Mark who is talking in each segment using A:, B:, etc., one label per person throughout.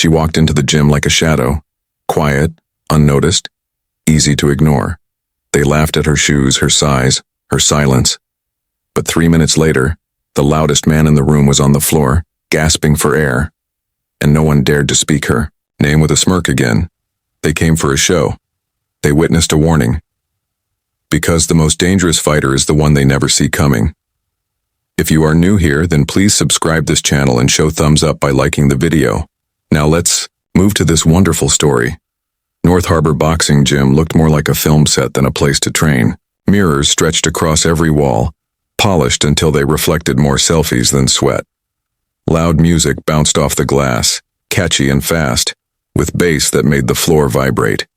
A: She walked into the gym like a shadow, quiet, unnoticed, easy to ignore. They laughed at her shoes, her size, her silence. But 3 minutes later, the loudest man in the room was on the floor, gasping for air. And no one dared to speak her name with a smirk again. They came for a show. They witnessed a warning. Because the most dangerous fighter is the one they never see coming. If you are new here, then please subscribe this channel and show thumbs up by liking the video. Now let's move to this wonderful story. North Harbor Boxing Gym looked more like a film set than a place to train. Mirrors stretched across every wall, polished until they reflected more selfies than sweat. Loud music bounced off the glass, catchy and fast, with bass that made the floor vibrate.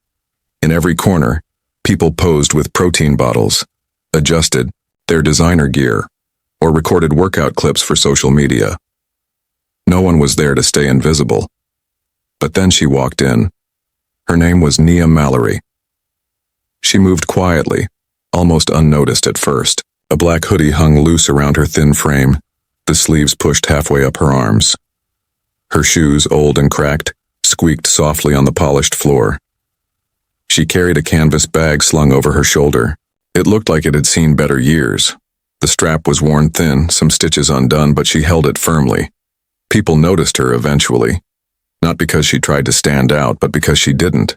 A: In every corner, people posed with protein bottles, adjusted their designer gear, or recorded workout clips for social media. No one was there to stay invisible. But then she walked in. Her name was Nia Mallory. She moved quietly, almost unnoticed at first. A black hoodie hung loose around her thin frame, the sleeves pushed halfway up her arms. Her shoes, old and cracked, squeaked softly on the polished floor. She carried a canvas bag slung over her shoulder. It looked like it had seen better years. The strap was worn thin, some stitches undone, but she held it firmly. People noticed her eventually. Not because she tried to stand out, but because she didn't.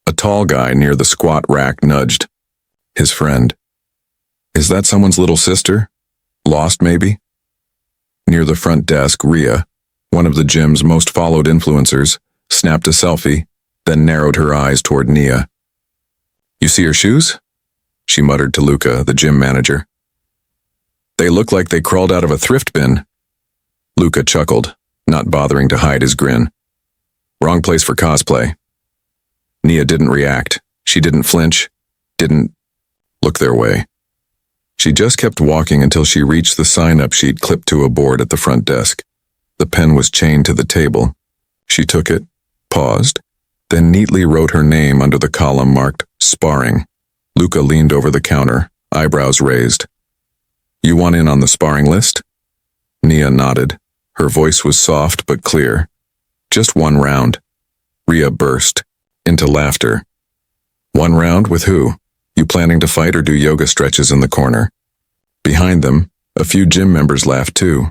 A: A tall guy near the squat rack nudged. His friend. Is that someone's little sister? Lost, maybe? Near the front desk, Rhea, one of the gym's most followed influencers, snapped a selfie, then narrowed her eyes toward Nia. You see her shoes? She muttered to Luca, the gym manager. They look like they crawled out of a thrift bin. Luca chuckled, not bothering to hide his grin. Wrong place for cosplay. Nia didn't react. She didn't flinch, didn't look their way. She just kept walking until she reached the sign-up sheet clipped to a board at the front desk. The pen was chained to the table. She took it, paused, then neatly wrote her name under the column marked sparring. Luca leaned over the counter, eyebrows raised. You want in on the sparring list? Nia nodded. Her voice was soft but clear. Just one round. Rhea burst into laughter. One round with who? You planning to fight or do yoga stretches in the corner? Behind them, a few gym members laughed too.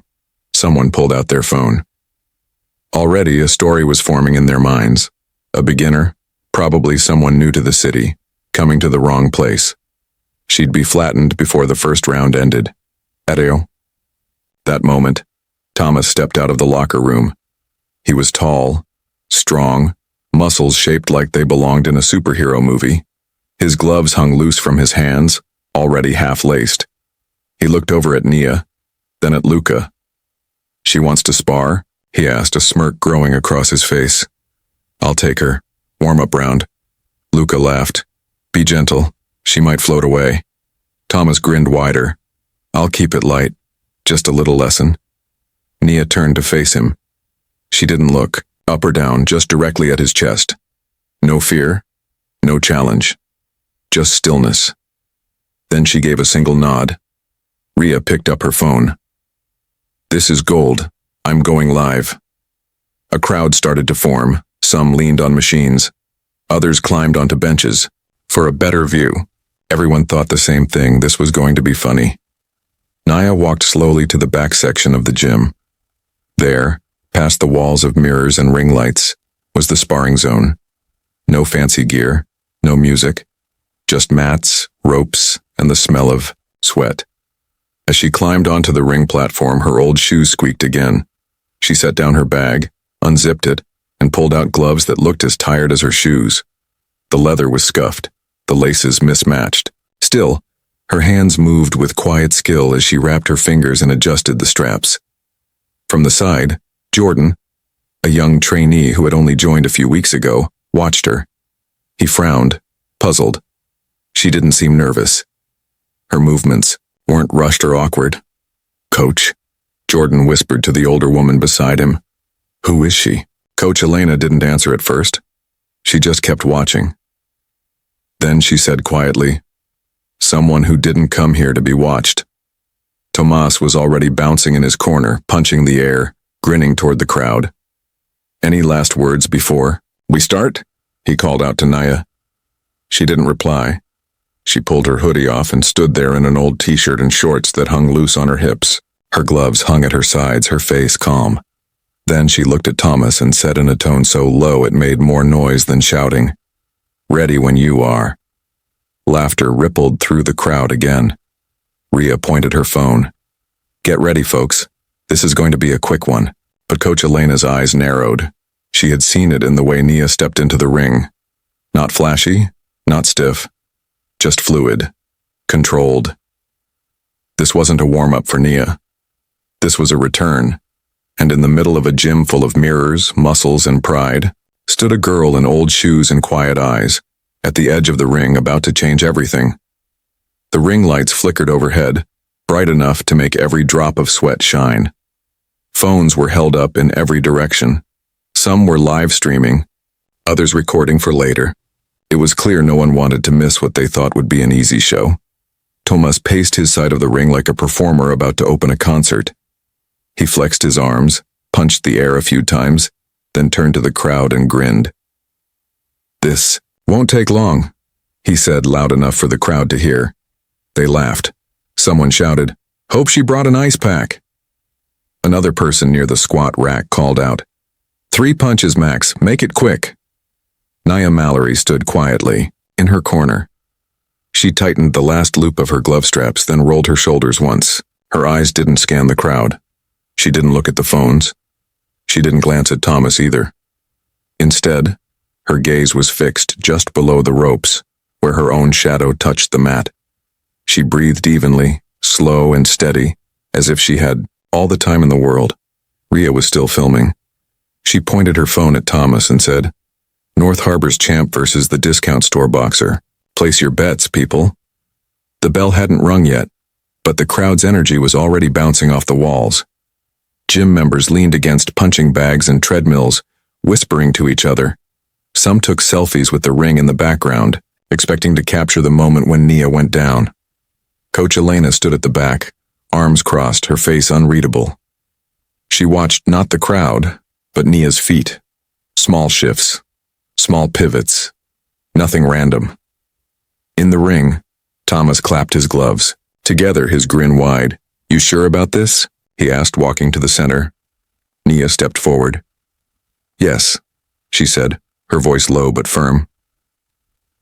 A: Someone pulled out their phone. Already a story was forming in their minds. A beginner, probably someone new to the city, coming to the wrong place. She'd be flattened before the first round ended. Adeo. That moment, Thomas stepped out of the locker room. He was tall, strong, muscles shaped like they belonged in a superhero movie. His gloves hung loose from his hands, already half-laced. He looked over at Nia, then at Luca. She wants to spar? He asked, a smirk growing across his face. I'll take her. Warm-up round. Luca laughed. Be gentle. She might float away. Thomas grinned wider. I'll keep it light. Just a little lesson. Nia turned to face him. She didn't look, up or down, just directly at his chest. No fear, no challenge. Just stillness. Then she gave a single nod. Rhea picked up her phone. This is gold. I'm going live. A crowd started to form. Some leaned on machines. Others climbed onto benches. For a better view. Everyone thought the same thing. This was going to be funny. Nia walked slowly to the back section of the gym. There, past the walls of mirrors and ring lights, was the sparring zone. No fancy gear, no music, just mats, ropes, and the smell of sweat. As she climbed onto the ring platform, her old shoes squeaked again. She set down her bag, unzipped it, and pulled out gloves that looked as tired as her shoes. The leather was scuffed, the laces mismatched. Still, her hands moved with quiet skill as she wrapped her fingers and adjusted the straps. From the side, Jordan, a young trainee who had only joined a few weeks ago, watched her. He frowned, puzzled. She didn't seem nervous. Her movements weren't rushed or awkward. Coach, Jordan whispered to the older woman beside him. Who is she? Coach Elena didn't answer at first. She just kept watching. Then she said quietly, someone who didn't come here to be watched. Tomas was already bouncing in his corner, punching the air, grinning toward the crowd. Any last words before we start? He called out to Naya. She didn't reply. She pulled her hoodie off and stood there in an old t-shirt and shorts that hung loose on her hips. Her gloves hung at her sides, her face calm. Then she looked at Thomas and said in a tone so low it made more noise than shouting, "Ready when you are." Laughter rippled through the crowd again. Rhea pointed her phone. "Get ready, folks. This is going to be a quick one." But Coach Elena's eyes narrowed. She had seen it in the way Nia stepped into the ring. Not flashy, not stiff, just fluid, controlled. This wasn't a warm-up for Nia. This was a return, and in the middle of a gym full of mirrors, muscles, and pride, stood a girl in old shoes and quiet eyes, at the edge of the ring about to change everything. The ring lights flickered overhead, bright enough to make every drop of sweat shine. Phones were held up in every direction. Some were live streaming, others recording for later. It was clear no one wanted to miss what they thought would be an easy show. Thomas paced his side of the ring like a performer about to open a concert. He flexed his arms, punched the air a few times, then turned to the crowd and grinned. "This won't take long," he said loud enough for the crowd to hear. They laughed. Someone shouted, "Hope she brought an ice pack." Another person near the squat rack called out, "3 punches, Max. Make it quick." Nia Mallory stood quietly, in her corner. She tightened the last loop of her glove straps, then rolled her shoulders once. Her eyes didn't scan the crowd. She didn't look at the phones. She didn't glance at Thomas either. Instead, her gaze was fixed just below the ropes, where her own shadow touched the mat. She breathed evenly, slow and steady, as if she had all the time in the world. Rhea was still filming. She pointed her phone at Thomas and said, "North Harbor's champ versus the discount store boxer. Place your bets, people." The bell hadn't rung yet, but the crowd's energy was already bouncing off the walls. Gym members leaned against punching bags and treadmills, whispering to each other. Some took selfies with the ring in the background, expecting to capture the moment when Nia went down. Coach Elena stood at the back, arms crossed, her face unreadable. She watched not the crowd, but Nia's feet. Small shifts, small pivots, nothing random. In the ring, Thomas clapped his gloves. Together, his grin wide. "You sure about this?" he asked, walking to the center. Nia stepped forward. "Yes," she said, her voice low but firm.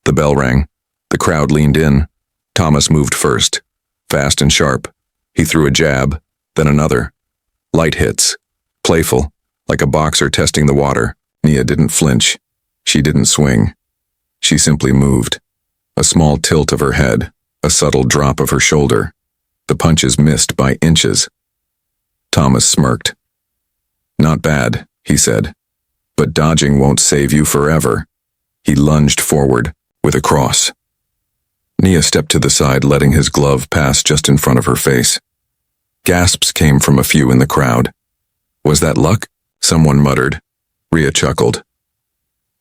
A: The bell rang. The crowd leaned in. Thomas moved first, fast and sharp. He threw a jab, then another. Light hits, playful, like a boxer testing the water. Nia didn't flinch. She didn't swing. She simply moved. A small tilt of her head, a subtle drop of her shoulder. The punches missed by inches. Thomas smirked. "Not bad," he said. "But dodging won't save you forever." He lunged forward, with a cross. Nia stepped to the side, letting his glove pass just in front of her face. Gasps came from a few in the crowd. "Was that luck?" someone muttered. Rhea chuckled.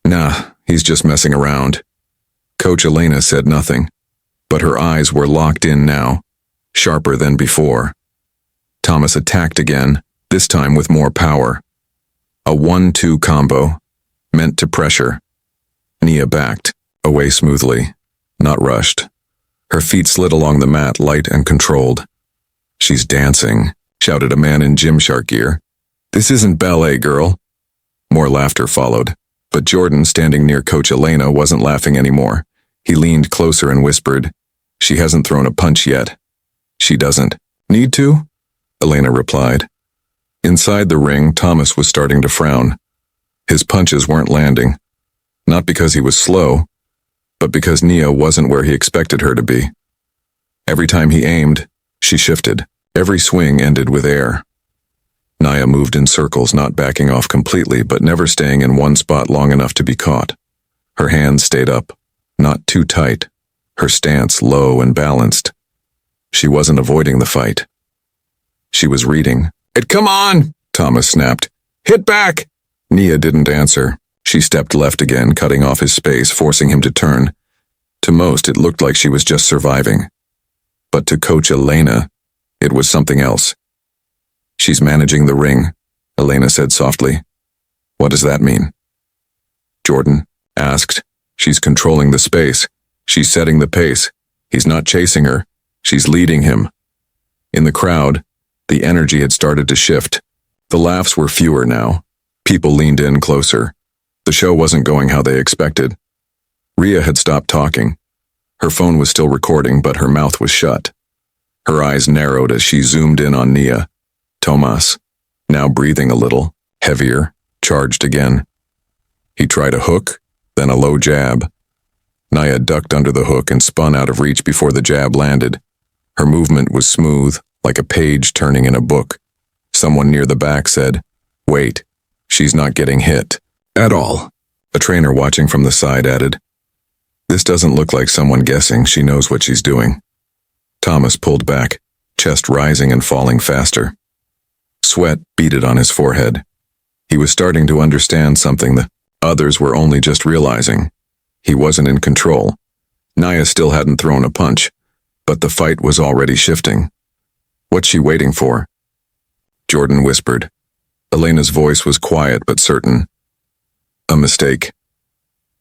A: "Nah, he's just messing around." Coach Elena said nothing, but her eyes were locked in now, sharper than before. Thomas attacked again, this time with more power. A 1-2 combo, meant to pressure. Nia backed, away smoothly, not rushed. Her feet slid along the mat, light and controlled. "She's dancing," shouted a man in Gymshark gear. "This isn't ballet, girl." More laughter followed, but Jordan, standing near Coach Elena, wasn't laughing anymore. He leaned closer and whispered, "She hasn't thrown a punch yet." "She doesn't need to?" Elena replied. Inside the ring, Thomas was starting to frown. His punches weren't landing. Not because he was slow, but because Nia wasn't where he expected her to be. Every time he aimed, she shifted. Every swing ended with air. Nia moved in circles, not backing off completely, but never staying in one spot long enough to be caught. Her hands stayed up, not too tight, her stance low and balanced. She wasn't avoiding the fight. She was reading. "Come on!" Thomas snapped. "Hit back!" Nia didn't answer. She stepped left again, cutting off his space, forcing him to turn. To most, it looked like she was just surviving. But to Coach Elena, it was something else. "She's managing the ring," Elena said softly. What does that mean? Jordan asked. She's controlling the space. She's setting the pace. He's not chasing her. She's leading him. In the crowd, the energy had started to shift. The laughs were fewer now. People leaned in closer. The show wasn't going how they expected. Rhea had stopped talking. Her phone was still recording, but her mouth was shut. Her eyes narrowed as she zoomed in on Nia. Tomas, now breathing a little, heavier, charged again. He tried a hook, then a low jab. Nia ducked under the hook and spun out of reach before the jab landed. Her movement was smooth, like a page turning in a book. Someone near the back said, "Wait, she's not getting hit. At all." A trainer watching from the side added, "This doesn't look like someone guessing. She knows what she's doing." Thomas pulled back, chest rising and falling faster. Sweat beaded on his forehead. He was starting to understand something the others were only just realizing. He wasn't in control. Nia still hadn't thrown a punch, but the fight was already shifting. "What's she waiting for?" Jordan whispered. Elena's voice was quiet but certain. "A mistake."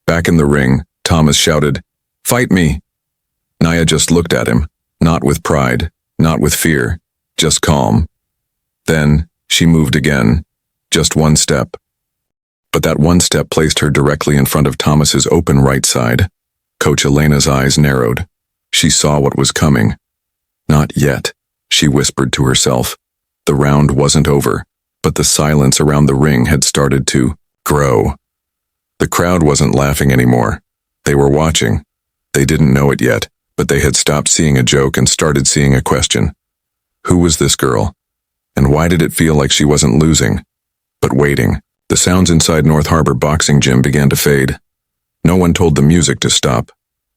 A: Back in the ring, Thomas shouted, "Fight me!" Nia just looked at him, not with pride, not with fear, just calm. Then, she moved again, just one step. But that one step placed her directly in front of Thomas's open right side. Coach Elena's eyes narrowed. She saw what was coming. "Not yet," she whispered to herself. The round wasn't over, but the silence around the ring had started to grow. The crowd wasn't laughing anymore. They were watching. They didn't know it yet, but they had stopped seeing a joke and started seeing a question. Who was this girl? And why did it feel like she wasn't losing, but waiting? The sounds inside North Harbor boxing gym began to fade. No one told the music to stop.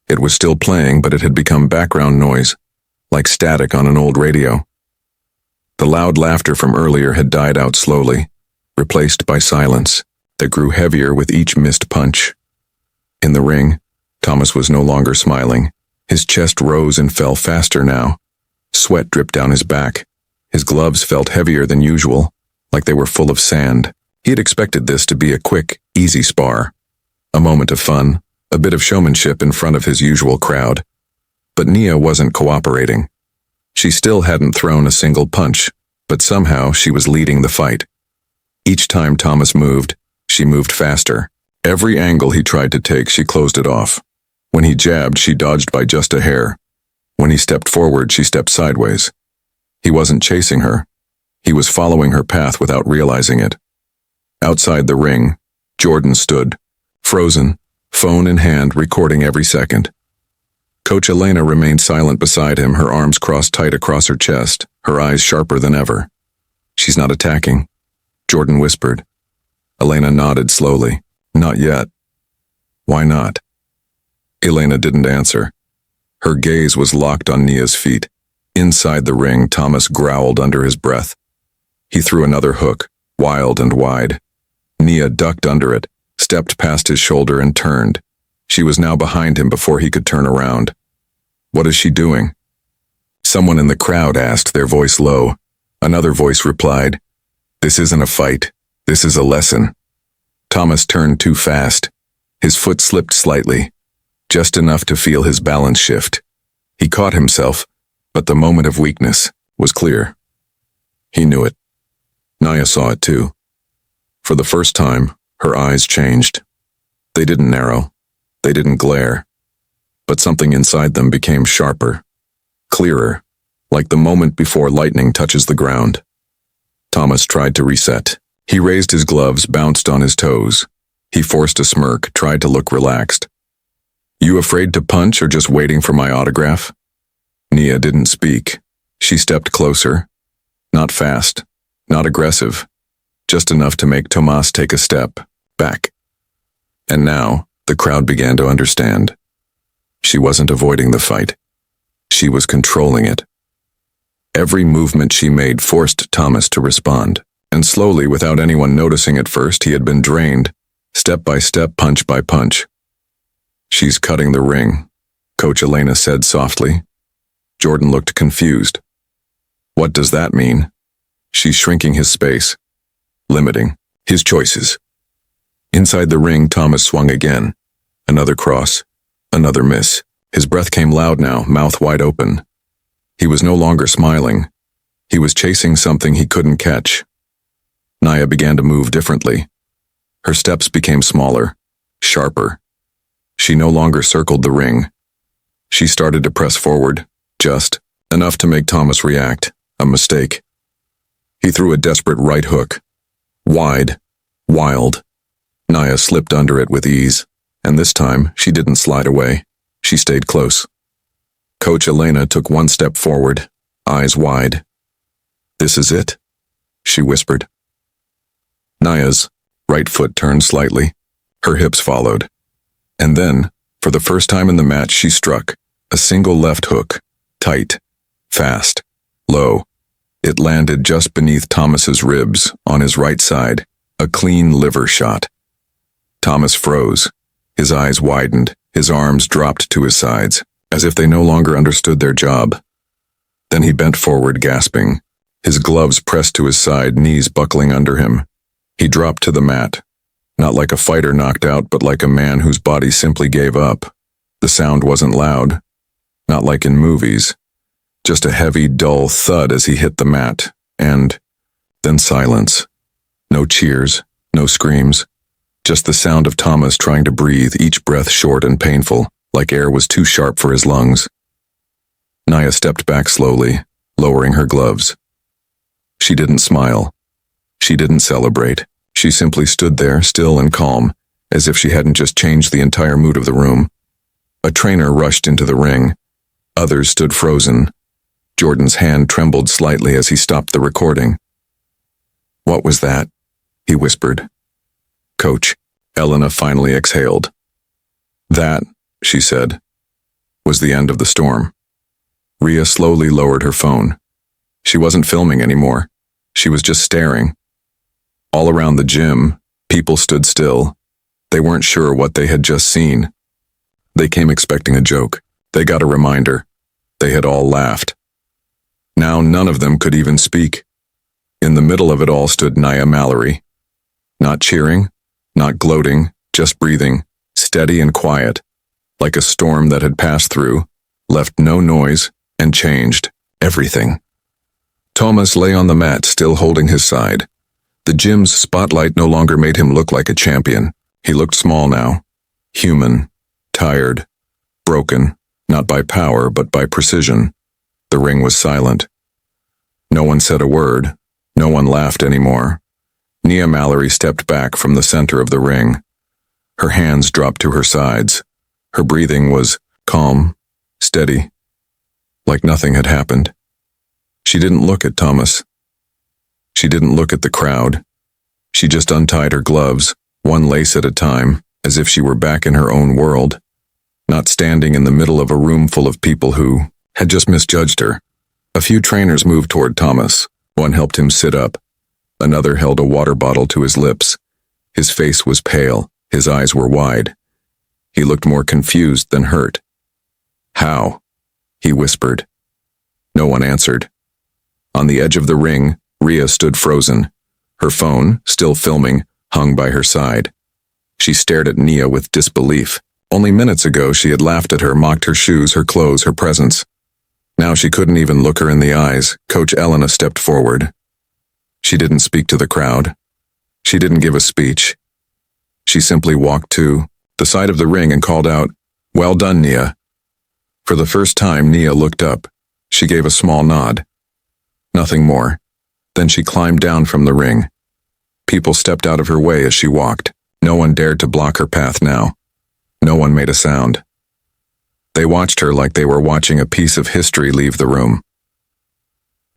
A: It was still playing, but it had become background noise, like static on an old radio. The loud laughter from earlier had died out slowly, replaced by silence that grew heavier with each missed punch. In the ring, Thomas was no longer smiling. His chest rose and fell faster now. Sweat dripped down his back. His gloves felt heavier than usual, like they were full of sand. He had expected this to be a quick, easy spar. A moment of fun, a bit of showmanship in front of his usual crowd. But Nia wasn't cooperating. She still hadn't thrown a single punch, but somehow she was leading the fight. Each time Thomas moved, she moved faster. Every angle he tried to take, she closed it off. When he jabbed, she dodged by just a hair. When he stepped forward, she stepped sideways. He wasn't chasing her. He was following her path without realizing it. Outside the ring, Jordan stood, frozen, phone in hand, recording every second. Coach Elena remained silent beside him, her arms crossed tight across her chest, her eyes sharper than ever. "She's not attacking," Jordan whispered. Elena nodded slowly. "Not yet." "Why not?" Elena didn't answer. Her gaze was locked on Nia's feet. Inside the ring, Thomas growled under his breath. He threw another hook, wild and wide. Nia ducked under it, stepped past his shoulder and turned. She was now behind him before he could turn around. "What is she doing?" Someone in the crowd asked, their voice low. Another voice replied, "This isn't a fight. This is a lesson." Thomas turned too fast. His foot slipped slightly, just enough to feel his balance shift. He caught himself, but the moment of weakness was clear. He knew it. Nia saw it too. For the first time, her eyes changed. They didn't narrow. They didn't glare. But something inside them became sharper, clearer, like the moment before lightning touches the ground. Thomas tried to reset. He raised his gloves, bounced on his toes. He forced a smirk, tried to look relaxed. "You afraid to punch or just waiting for my autograph?" Nia didn't speak. She stepped closer. Not fast, not aggressive, just enough to make Tomas take a step back. And now, the crowd began to understand. She wasn't avoiding the fight. She was controlling it. Every movement she made forced Thomas to respond, and slowly, without anyone noticing at first, he had been drained, step by step, punch by punch. "She's cutting the ring," Coach Elena said softly. Jordan looked confused. "What does that mean?" "She's shrinking his space, limiting his choices." Inside the ring, Thomas swung again. Another cross. Another miss. His breath came loud now, mouth wide open. He was no longer smiling. He was chasing something he couldn't catch. Nia began to move differently. Her steps became smaller, sharper. She no longer circled the ring. She started to press forward, just enough to make Thomas react. A mistake. He threw a desperate right hook. Wide. Wild. Nia slipped under it with ease, and this time she didn't slide away. She stayed close. Coach Elena took one step forward, eyes wide. "This is it," she whispered. Nia's right foot turned slightly. Her hips followed. And then, for the first time in the match, she struck a single left hook, tight, fast, low. It landed just beneath Thomas's ribs, on his right side, a clean liver shot. Thomas froze. His eyes widened, his arms dropped to his sides, as if they no longer understood their job. Then he bent forward, gasping. His gloves pressed to his side, knees buckling under him. He dropped to the mat, not like a fighter knocked out, but like a man whose body simply gave up. The sound wasn't loud, not like in movies. Just a heavy, dull thud as he hit the mat, and then silence. No cheers, no screams. Just the sound of Thomas trying to breathe, each breath short and painful, like air was too sharp for his lungs. Nia stepped back slowly, lowering her gloves. She didn't smile. She didn't celebrate. She simply stood there, still and calm, as if she hadn't just changed the entire mood of the room. A trainer rushed into the ring. Others stood frozen. Jordan's hand trembled slightly as he stopped the recording. "What was that?" he whispered. "Coach," Elena finally exhaled. "That," she said, "was the end of the storm." Rhea slowly lowered her phone. She wasn't filming anymore. She was just staring. All around the gym, people stood still. They weren't sure what they had just seen. They came expecting a joke. They got a reminder. They had all laughed. Now none of them could even speak. In the middle of it all stood Nia Mallory. Not cheering, not gloating, just breathing, steady and quiet, like a storm that had passed through, left no noise, and changed everything. Thomas lay on the mat, still holding his side. The gym's spotlight no longer made him look like a champion. He looked small now, human, tired, broken, not by power, but by precision. The ring was silent. No one said a word. No one laughed anymore. Nia Mallory stepped back from the center of the ring. Her hands dropped to her sides. Her breathing was calm, steady, like nothing had happened. She didn't look at Thomas. She didn't look at the crowd. She just untied her gloves, one lace at a time, as if she were back in her own world, not standing in the middle of a room full of people who had just misjudged her. A few trainers moved toward Thomas. One helped him sit up. Another held a water bottle to his lips. His face was pale. His eyes were wide. He looked more confused than hurt. "How?" he whispered. No one answered. On the edge of the ring, Rhea stood frozen. Her phone, still filming, hung by her side. She stared at Nia with disbelief. Only minutes ago she had laughed at her, mocked her shoes, her clothes, her presence. Now she couldn't even look her in the eyes. Coach Elena stepped forward. She didn't speak to the crowd. She didn't give a speech. She simply walked to the side of the ring and called out, "Well done, Nia." For the first time, Nia looked up. She gave a small nod. Nothing more. Then she climbed down from the ring. People stepped out of her way as she walked. No one dared to block her path now. No one made a sound. They watched her like they were watching a piece of history leave the room.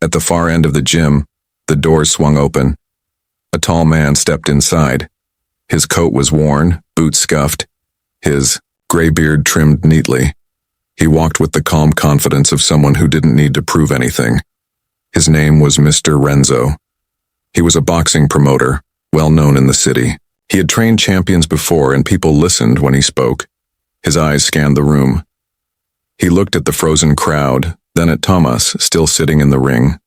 A: At the far end of the gym, the doors swung open. A tall man stepped inside. His coat was worn, boots scuffed, his gray beard trimmed neatly. He walked with the calm confidence of someone who didn't need to prove anything. His name was Mr. Renzo. He was a boxing promoter, well known in the city. He had trained champions before, and people listened when he spoke. His eyes scanned the room. He looked at the frozen crowd, then at Thomas, still sitting in the ring.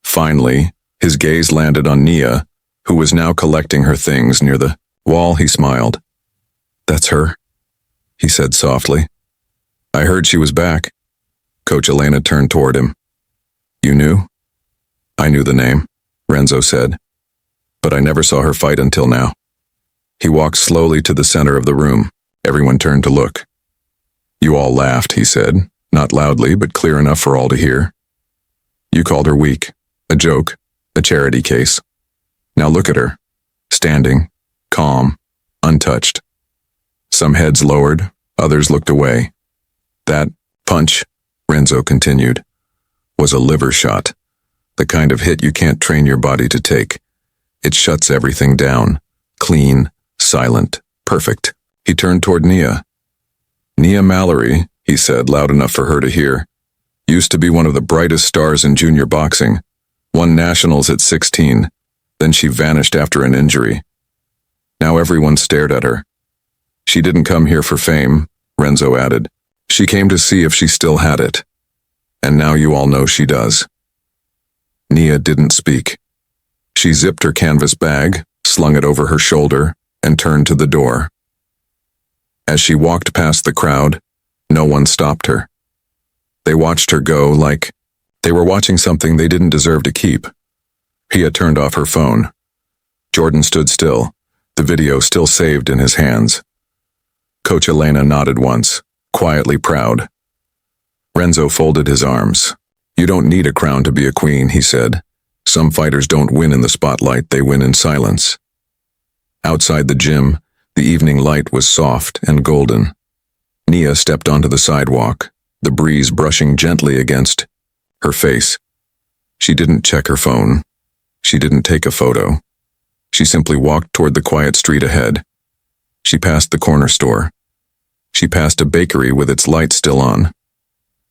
A: Finally, his gaze landed on Nia, who was now collecting her things near the Wall, he smiled. That's her, he said softly. I heard she was back. Coach Elena turned toward him. You knew? I knew the name, Renzo said. But I never saw her fight until now. He walked slowly to the center of the room. Everyone turned to look. You all laughed, he said, not loudly, but clear enough for all to hear. You called her weak, a joke, a charity case. Now look at her, standing, calm, untouched. Some heads lowered, others looked away. That punch, Renzo continued, was a liver shot, the kind of hit you can't train your body to take. It shuts everything down, clean, silent, perfect. He turned toward Nia. Nia Mallory, he said loud enough for her to hear, used to be one of the brightest stars in junior boxing, won nationals at 16, then she vanished after an injury. Now everyone stared at her. She didn't come here for fame, Renzo added. She came to see if she still had it. And now you all know she does. Nia didn't speak. She zipped her canvas bag, slung it over her shoulder, and turned to the door. As she walked past the crowd, no one stopped her. They watched her go like they were watching something they didn't deserve to keep. Pia turned off her phone. Jordan stood still, the video still saved in his hands. Coach Elena nodded once, quietly proud. Renzo folded his arms. You don't need a crown to be a queen, he said. Some fighters don't win in the spotlight, they win in silence. Outside the gym, the evening light was soft and golden. Nia stepped onto the sidewalk, the breeze brushing gently against her face. She didn't check her phone. She didn't take a photo. She simply walked toward the quiet street ahead. She passed the corner store. She passed a bakery with its light still on.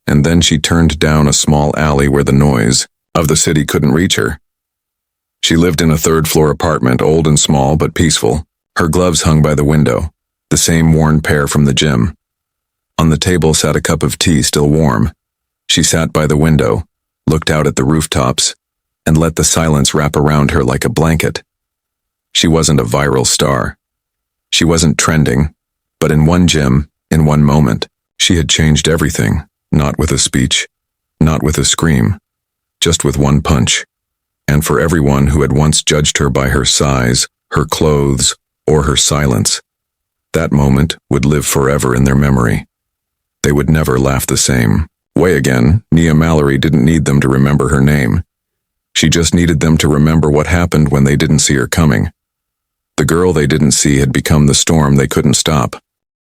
A: And then she turned down a small alley where the noise of the city couldn't reach her. She lived in a third-floor apartment, old and small but peaceful. Her gloves hung by the window, the same worn pair from the gym. On the table sat a cup of tea still warm. She sat by the window, looked out at the rooftops, and let the silence wrap around her like a blanket. She wasn't a viral star. She wasn't trending, but in one gym, in one moment, she had changed everything, not with a speech, not with a scream, just with one punch. And for everyone who had once judged her by her size, her clothes, or her silence, that moment would live forever in their memory. They would never laugh the same way again. Nia Mallory didn't need them to remember her name. She just needed them to remember what happened when they didn't see her coming. The girl they didn't see had become the storm they couldn't stop.